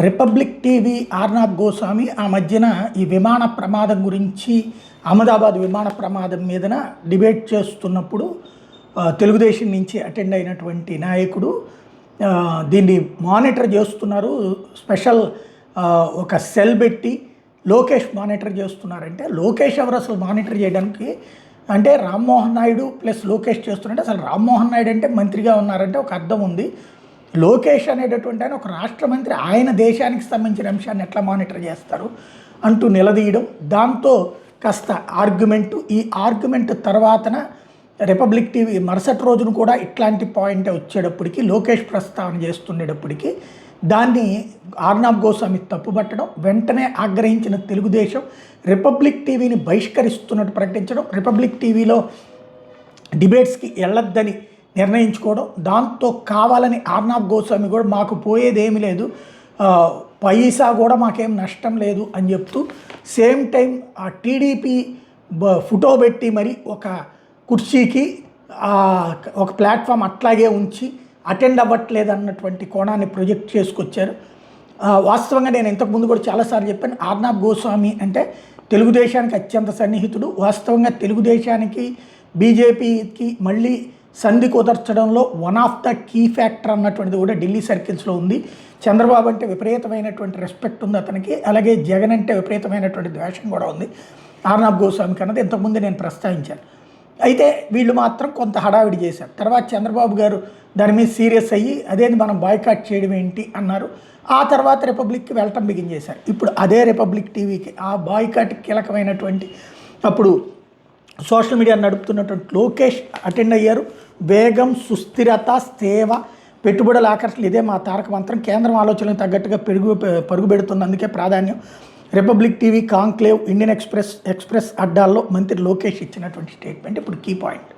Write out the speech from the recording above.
Republic TV Arnab Goswami ఆ మధ్యన ఈ విమాన ప్రమాదం గురించి అహ్మదాబాద్ విమాన ప్రమాదం మీదన డిబేట్ చేస్తున్నప్పుడు తెలుగుదేశం నుంచి అటెండ్ అయినటువంటి నాయకుడు దీన్ని మానిటర్ చేస్తున్నారు. స్పెషల్ ఒక సెల్ పెట్టి లోకేష్ మానిటర్ చేస్తున్నారంటే లోకేష్ ఎవరు అసలు మానిటర్ చేయడానికి? అంటే రామ్మోహన్ నాయుడు ప్లస్ లోకేష్ చేస్తున్నారంటే అసలు రామ్మోహన్ నాయుడు అంటే మంత్రిగా ఉన్నారంటే ఒక అర్థం ఉంది. లోకేష్ అనేటటువంటి ఆయన ఒక రాష్ట్ర మంత్రి, ఆయన దేశానికి సంబంధించిన అంశాన్ని ఎట్లా మానిటర్ చేస్తారు అంటూ నిలదీయడం, దాంతో కాస్త ఆర్గ్యుమెంటు. ఈ ఆర్గ్యుమెంట్ తర్వాతన రిపబ్లిక్ టీవీ మరుసటి రోజును కూడా ఇట్లాంటి పాయింట్ వచ్చేటప్పటికి లోకేష్ ప్రస్తావన చేస్తుండేటప్పటికి దాన్ని ఆర్నాబ్ గోస్వామి తప్పుపట్టడం, వెంటనే ఆగ్రహించిన తెలుగుదేశం రిపబ్లిక్ టీవీని బహిష్కరిస్తున్నట్టు ప్రకటించడం, రిపబ్లిక్ టీవీలో డిబేట్స్కి వెళ్ళొద్దని నిర్ణయించుకోవడం, దాంతో కావాలని ఆర్నాబ్ గోస్వామి కూడా మాకు పోయేదేమీ లేదు, పైసా కూడా మాకేం నష్టం లేదు అని చెప్తూ సేమ్ టైం ఆ టీడీపీ ఫోటో పెట్టి మరి ఒక కుర్చీకి ఒక ప్లాట్ఫామ్ అట్లాగే ఉంచి అటెండ్ అవ్వట్లేదు అన్నటువంటి కోణాన్ని ప్రొజెక్ట్ చేసుకొచ్చారు. వాస్తవంగా నేను ఇంతకుముందు కూడా చాలాసార్లు చెప్పాను, ఆర్నాబ్ గోస్వామి అంటే తెలుగుదేశానికి అత్యంత సన్నిహితుడు. వాస్తవంగా తెలుగుదేశానికి బీజేపీకి మళ్ళీ సంధి కుదర్చడంలో one of the key factor అన్నటువంటిది కూడా ఢిల్లీ సర్కిల్స్లో ఉంది. చంద్రబాబు అంటే విపరీతమైనటువంటి రెస్పెక్ట్ ఉంది అతనికి, అలాగే జగన్ అంటే విపరీతమైనటువంటి ద్వేషం కూడా ఉంది ఆర్నాబ్ గోస్వామికి అన్నది ఇంతకుముందు నేను ప్రస్తావించాను. అయితే వీళ్ళు మాత్రం కొంత హడావిడి చేశారు. తర్వాత చంద్రబాబు గారు దాని మీద సీరియస్ అయ్యి అదేంటి మనం బాయ్కాట్ చేయడం ఏంటి అన్నారు. ఆ తర్వాత రిపబ్లిక్కి వెళ్ళటం బిగించేశారు. ఇప్పుడు అదే రిపబ్లిక్ టీవీకి ఆ బాయ్కాట్కి కీలకమైనటువంటి అప్పుడు సోషల్ మీడియా నడుపుతున్నటువంటి లోకేష్ అటెండ్ అయ్యారు. వేగం, సుస్థిరత, సేవ, పెట్టుబడుల ఆకర్షణ ఇదే మా తారక మంత్రం. కేంద్రం ఆలోచనలకు తగ్గట్టుగా పరుగు పెడుతున్నందుకే ప్రాధాన్యం. Republic TV, conclave, Indian Express అడ్డాల్లో మంత్రి లోకేష్ ఇచ్చినటువంటి స్టేట్మెంట్ ఇప్పుడు కీ పాయింట్.